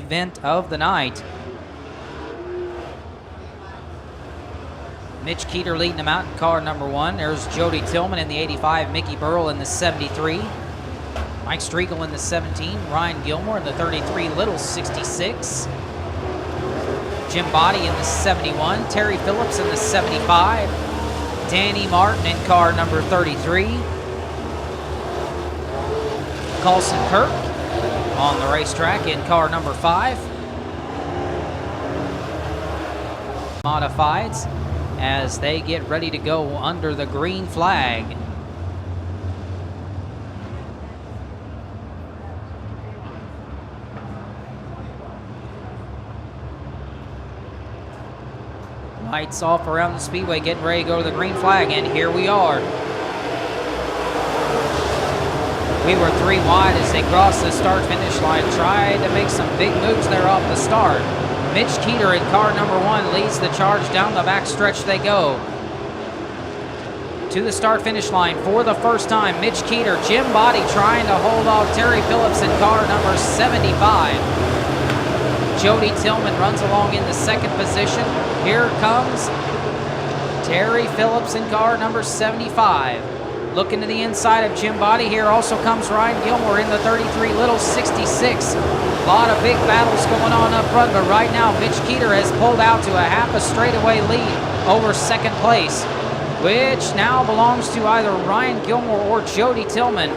event of the night. Mitch Keeter leading them out in car number 1. There's Jody Tillman in the 85, Mickey Burrell in the 73, Mike Striegel in the 17, Ryan Gilmore in the 33, Little 66, Jim Body in the 71, Terry Phillips in the 75, Danny Martin in car number 33, Carlson Kirk on the racetrack in car number 5. Modifieds as they get ready to go under the green flag. Lights off around the speedway, getting ready to go to the green flag, and here we are. We were 3 wide as they crossed the start-finish line, tried to make some big moves there off the start. Mitch Keeter in car number 1 leads the charge. Down the back stretch they go. To the start-finish line for the first time, Mitch Keeter, Jim Body trying to hold off Terry Phillips in car number 75. Jody Tillman runs along in the 2nd position. Here comes Terry Phillips in car number 75. Looking to the inside of Jim Body. Here also comes Ryan Gilmore in the 33, Little 66. A lot of big battles going on up front, but right now Mitch Keeter has pulled out to a half a straightaway lead over 2nd place, which now belongs to either Ryan Gilmore or Jody Tillman.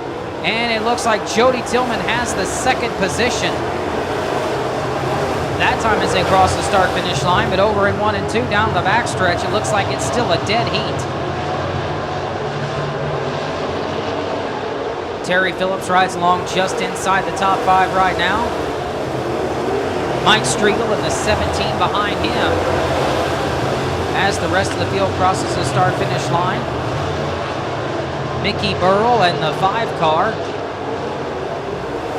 And it looks like Jody Tillman has the 2nd position. That time as they cross the start-finish line, but over in 1 and 2 down the backstretch, it looks like it's still a dead heat. Terry Phillips rides along just inside the top 5 right now. Mike Striegel in the 17 behind him as the rest of the field crosses the start-finish line. Mickey Burrell in the 5 car.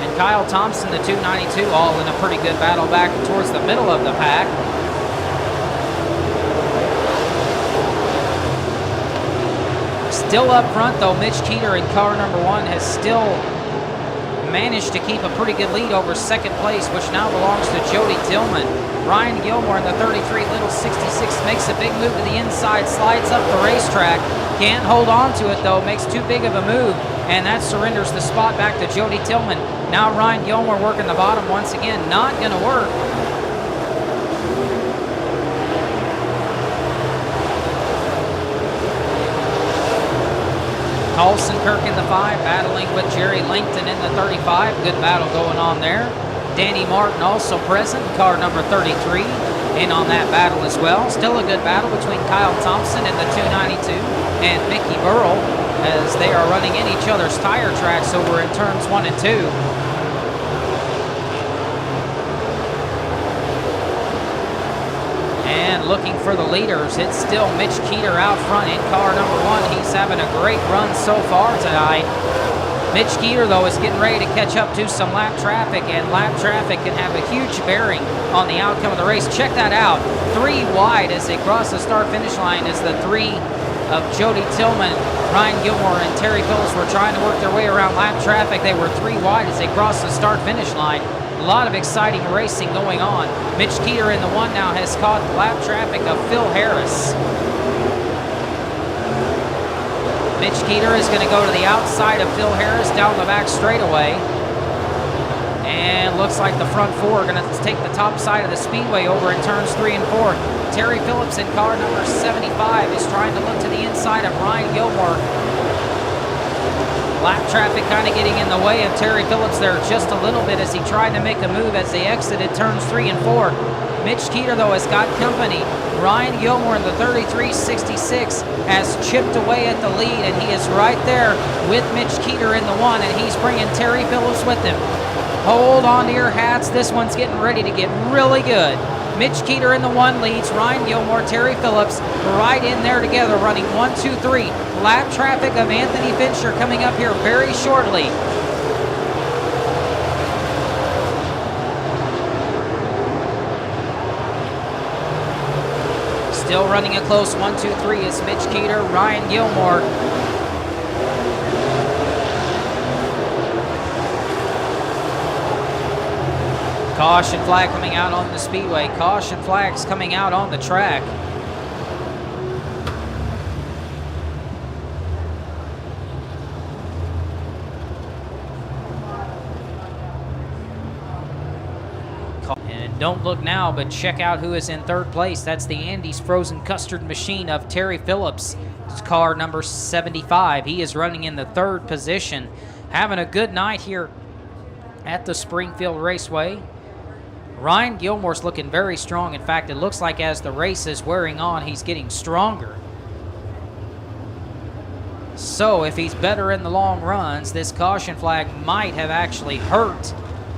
And Kyle Thompson, the 292, all in a pretty good battle back towards the middle of the pack. Still up front, though, Mitch Keeter in car number 1 has still managed to keep a pretty good lead over 2nd place, which now belongs to Jody Tillman. Ryan Gilmore in the 33, Little 66, makes a big move to the inside, slides up the racetrack. Can't hold on to it, though, makes too big of a move, and that surrenders the spot back to Jody Tillman. Now Ryan Gilmore working the bottom once again, not going to work. Carlson Kirk in the 5, battling with Jerry Langton in the 35. Good battle going on there. Danny Martin also present, car number 33, in on that battle as well. Still a good battle between Kyle Thompson in the 292 and Mickey Burrell as they are running in each other's tire tracks over in turns 1 and 2. And looking for the leaders, it's still Mitch Keeter out front in car number 1. He's having a great run so far tonight. Mitch Keeter, though, is getting ready to catch up to some lap traffic, and lap traffic can have a huge bearing on the outcome of the race. Check that out. 3 wide as they cross the start-finish line as the 3 of Jody Tillman, Ryan Gilmore, and Terry Phillips were trying to work their way around lap traffic. They were 3 wide as they crossed the start-finish line. A lot of exciting racing going on. Mitch Keeter in the 1 now has caught lap traffic of Phil Harris. Mitch Keeter is going to go to the outside of Phil Harris down the back straightaway. And looks like the front 4 are going to take the top side of the speedway over in turns 3 and 4. Terry Phillips in car number 75 is trying to look to the inside of Ryan Gilmore. Lap traffic kind of getting in the way of Terry Phillips there just a little bit as he tried to make a move as they exited turns 3 and 4. Mitch Keeter, though, has got company. Ryan Gilmore in the 33-66 has chipped away at the lead, and he is right there with Mitch Keeter in the 1, and he's bringing Terry Phillips with him. Hold on to your hats. This one's getting ready to get really good. Mitch Keeter in the 1 leads. Ryan Gilmore, Terry Phillips right in there together, running 1, 2, 3. Lap traffic of Anthony Fincher coming up here very shortly. Still running a close 1, 2, 3 is Mitch Keeter, Ryan Gilmore. Caution flag coming out on the speedway. Caution flags coming out on the track. And don't look now, but check out who is in third place. That's the Andy's Frozen Custard Machine of Terry Phillips. It's car number 75. He is running in the third position. Having a good night here at the Springfield Raceway. Ryan Gilmore's looking very strong. In fact, it looks like as the race is wearing on, he's getting stronger. So if he's better in the long runs, this caution flag might have actually hurt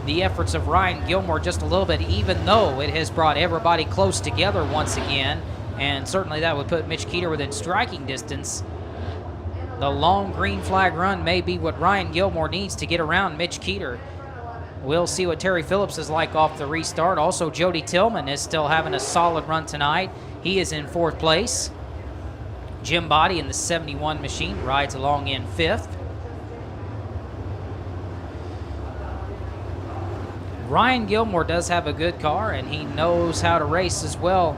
the efforts of Ryan Gilmore just a little bit, even though it has brought everybody close together once again. And certainly that would put Mitch Keeter within striking distance. The long green flag run may be what Ryan Gilmore needs to get around Mitch Keeter. We'll see what Terry Phillips is like off the restart. Also, Jody Tillman is still having a solid run tonight. He is in fourth place. Jim Body in the 71 machine rides along in fifth. Ryan Gilmore does have a good car, and he knows how to race as well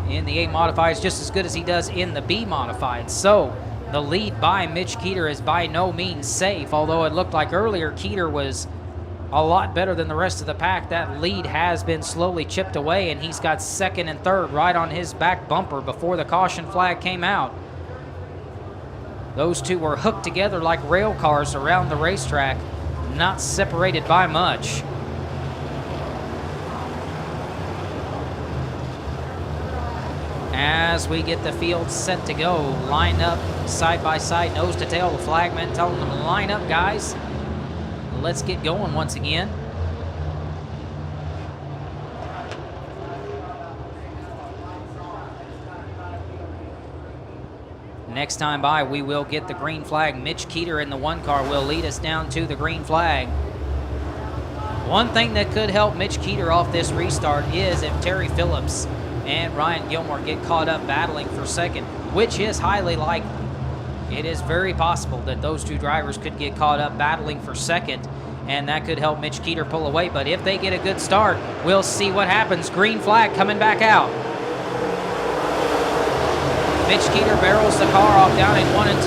in the A Modifieds, just as good as he does in the B Modifieds. So the lead by Mitch Keeter is by no means safe, although it looked like earlier Keeter was a lot better than the rest of the pack. That lead has been slowly chipped away, and he's got second and third right on his back bumper before the caution flag came out. Those two were hooked together like rail cars around the racetrack, not separated by much. As we get the field set to go, line up side by side, nose to tail, the flagman telling them to line up, guys. Let's get going once again. Next time by, we will get the green flag. Mitch Keeter in the one car will lead us down to the green flag. One thing that could help Mitch Keeter off this restart is if Terry Phillips and Ryan Gilmore get caught up battling for second, which is highly likely. It is very possible that those two drivers could get caught up battling for second, and that could help Mitch Keeter pull away. But if they get a good start, we'll see what happens. Green flag coming back out. Mitch Keeter barrels the car off down in 1 and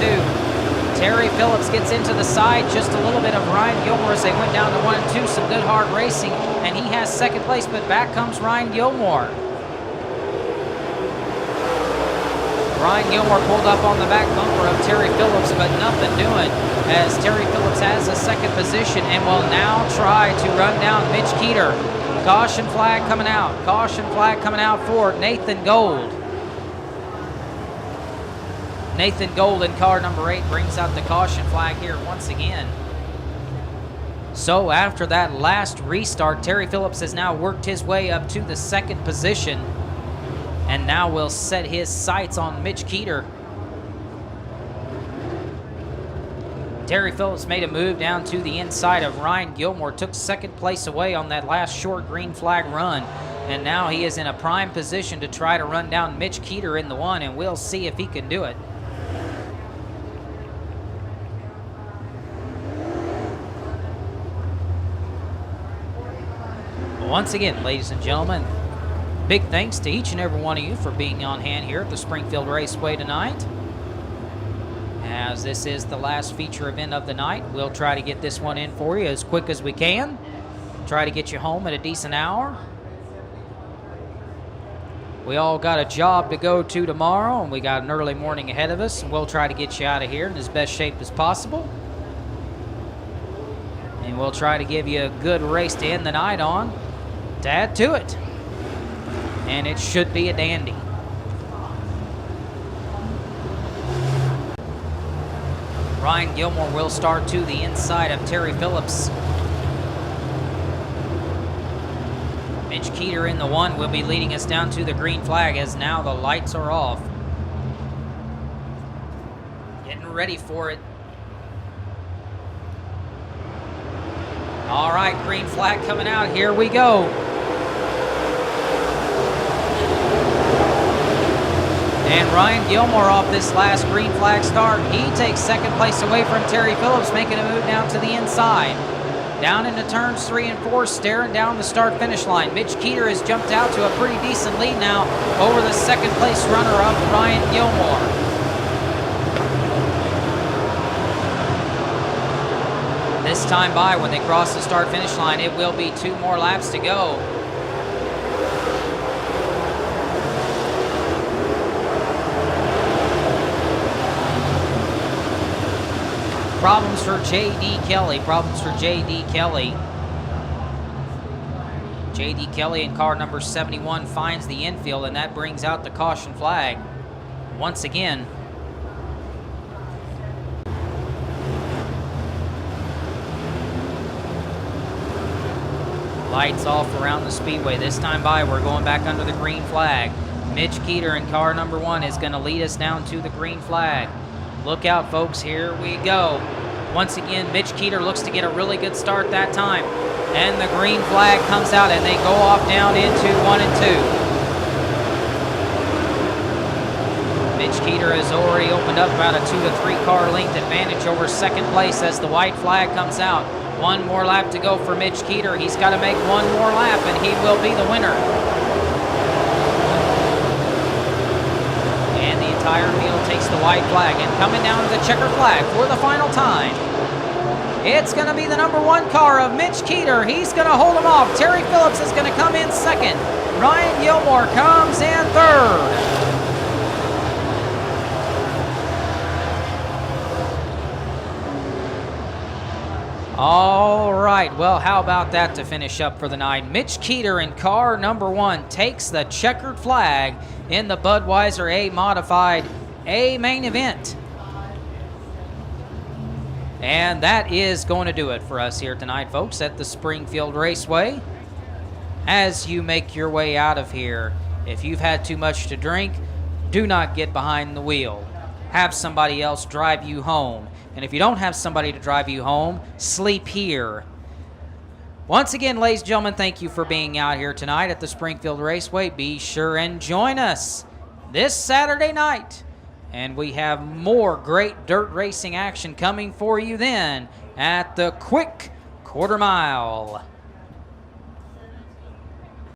2. Terry Phillips gets into the side, just a little bit of Ryan Gilmore as they went down to 1 and 2. Some good hard racing, and he has second place, but back comes Ryan Gilmore. Ryan Gilmore pulled up on the back bumper of Terry Phillips, but nothing doing, as Terry Phillips has a second position and will now try to run down Mitch Keeter. Caution flag coming out. Caution flag coming out for Nathan Gold. Nathan Gold in car number 8 brings out the caution flag here once again. So after that last restart, Terry Phillips has now worked his way up to the second position, and now will set his sights on Mitch Keeter. Terry Phillips made a move down to the inside of Ryan Gilmore, took second place away on that last short green flag run, and now he is in a prime position to try to run down Mitch Keeter in the one, and we'll see if he can do it. Once again, ladies and gentlemen, big thanks to each and every one of you for being on hand here at the Springfield Raceway tonight. As this is the last feature event of the night, we'll try to get this one in for you as quick as we can. Try to get you home at a decent hour. We all got a job to go to tomorrow, and we got an early morning ahead of us, and we'll try to get you out of here in as best shape as possible. And we'll try to give you a good race to end the night on, to add to it. And it should be a dandy. Ryan Gilmore will start to the inside of Terry Phillips. Mitch Keeter in the one will be leading us down to the green flag, as now the lights are off. Getting ready for it. All right, green flag coming out. Here we go. And Ryan Gilmore off this last green flag start. He takes second place away from Terry Phillips, making a move down to the inside. Down into turns 3 and 4, staring down the start-finish line. Mitch Keeter has jumped out to a pretty decent lead now over the second-place runner-up, Ryan Gilmore. This time by, when they cross the start-finish line, it will be 2 more laps to go. Problems for J.D. Kelly. Problems for J.D. Kelly. J.D. Kelly in car number 71 finds the infield, and that brings out the caution flag once again. Lights off around the speedway. This time by, we're going back under the green flag. Mitch Keeter in car number 1 is going to lead us down to the green flag. Look out, folks. Here we go. Once again, Mitch Keeter looks to get a really good start that time. And the green flag comes out, and they go off down into 1 and 2. Mitch Keeter has already opened up about a 2 to 3 car length advantage over second place as the white flag comes out. 1 more lap to go for Mitch Keeter. He's got to make 1 more lap, and he will be the winner. And the entire field takes the white flag, and coming down to the checkered flag for the final time, it's going to be the number 1 car of Mitch Keeter. He's going to hold him off. Terry Phillips is going to come in second. Ryan Gilmore comes in third. All right, well, how about that to finish up for the night? Mitch Keeter in car number 1 takes the checkered flag in the Budweiser A Modified A main event. And that is going to do it for us here tonight, folks, at the Springfield Raceway. As you make your way out of here, if you've had too much to drink, do not get behind the wheel. Have somebody else drive you home. And if you don't have somebody to drive you home, sleep here. Once again, ladies and gentlemen, thank you for being out here tonight at the Springfield Raceway. Be sure and join us this Saturday night. And we have more great dirt racing action coming for you then at the Quick Quarter Mile.